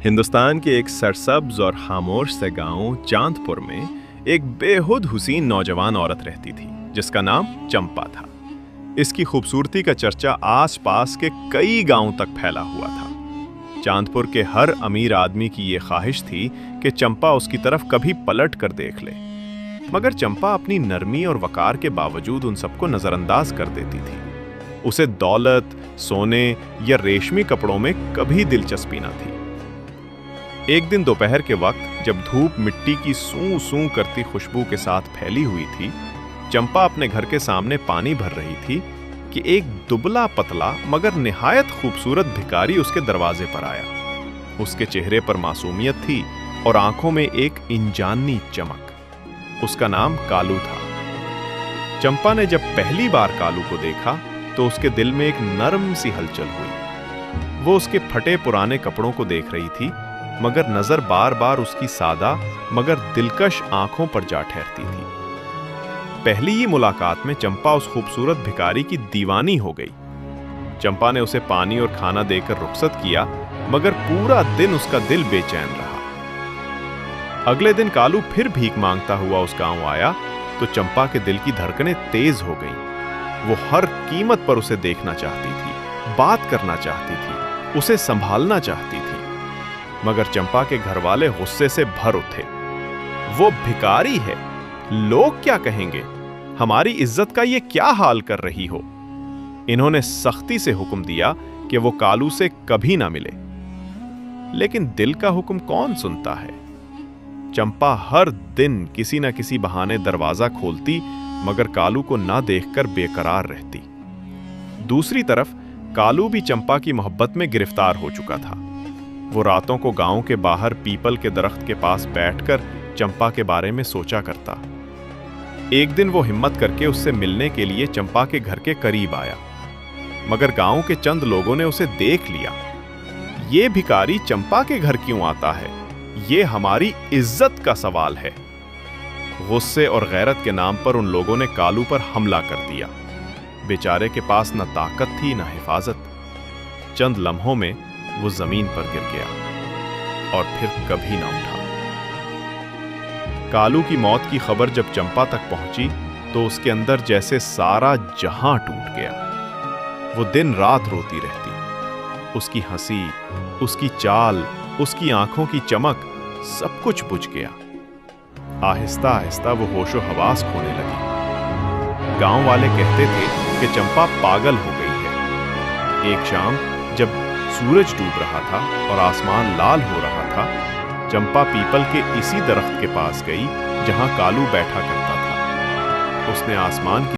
हिंदुस्तान के एक सरसब्ज और खामोश से गांव चांदपुर में एक बेहद हुसीन नौजवान औरत रहती थी जिसका नाम चंपा था। इसकी खूबसूरती का चर्चा आसपास के कई गांवों तक फैला हुआ था। चांदपुर के हर अमीर आदमी की ये ख्वाहिश थी कि चंपा उसकी तरफ कभी पलट कर देख ले, मगर चंपा अपनी नरमी और वकार के बावजूद उन सबको नजरअंदाज कर देती थी। उसे दौलत, सोने या रेशमी कपड़ों में कभी दिलचस्पी न थी। एक दिन दोपहर के वक्त जब धूप मिट्टी की सूं सूं करती खुशबू के साथ फैली हुई थी, चंपा अपने घर के सामने पानी भर रही थी कि एक दुबला पतला मगर निहायत खूबसूरत भिखारी उसके दरवाजे पर आया। उसके चेहरे पर मासूमियत थी और आंखों में एक इंजानी चमक। उसका नाम कालू था। चंपा ने जब पहली बार कालू को देखा तो उसके दिल में एक नरम सी हलचल हुई। वो उसके फटे पुराने कपड़ों को देख रही थी, मगर नजर बार बार उसकी सादा मगर दिलकश आंखों पर जा ठहरती थी। पहली ही मुलाकात में चंपा उस खूबसूरत भिखारी की दीवानी हो गई। चंपा ने उसे पानी और खाना देकर रुखसत किया, मगर पूरा दिन उसका दिल बेचैन रहा। अगले दिन कालू फिर भीख मांगता हुआ उस गांव आया तो चंपा के दिल की धड़कनें तेज हो गईं। वो हर कीमत पर उसे देखना चाहती थी, बात करना चाहती थी, उसे संभालना चाहती थी, मगर चंपा के घरवाले गुस्से से भर उठे। वो भिखारी है, लोग क्या कहेंगे, हमारी इज्जत का ये क्या हाल कर रही हो। इन्होंने सख्ती से हुक्म दिया कि वो कालू से कभी ना मिले। लेकिन दिल का हुक्म कौन सुनता है। चंपा हर दिन किसी न किसी बहाने दरवाजा खोलती, मगर कालू को ना देखकर बेकरार रहती। दूसरी तरफ कालू भी चंपा की मोहब्बत में गिरफ्तार हो चुका था। वो रातों को गांव के बाहर पीपल के दरख्त के पास बैठकर चंपा के बारे में सोचा करता। एक दिन वो हिम्मत करके उससे मिलने के लिए चंपा के घर के करीब आया, मगर गांव के चंद लोगों ने उसे देख लिया। ये भिखारी चंपा के घर क्यों आता है, ये हमारी इज्जत का सवाल है। गुस्से और गैरत के नाम पर उन लोगों ने कालू पर हमला कर दिया। बेचारे के पास न ताकत थी न हिफाजत। चंद लम्हों में वो जमीन पर गिर गया और फिर कभी ना उठा। कालू की मौत की खबर जब चंपा तक पहुंची तो उसके अंदर जैसे सारा जहां टूट गया। वो दिन रात रोती रहती। उसकी हंसी, उसकी चाल, उसकी आंखों की चमक, सब कुछ बुझ गया। आहिस्ता आहिस्ता वो होशो हवास खोने लगी। गांव वाले कहते थे कि चंपा पागल हो गई है। एक शाम जब सूरज डूब रहा था और आसमान लाल हो रहा था, चंपा पीपल के इसी दरख्त के पास गई जहां कालू बैठा करता था। उसने आसमान की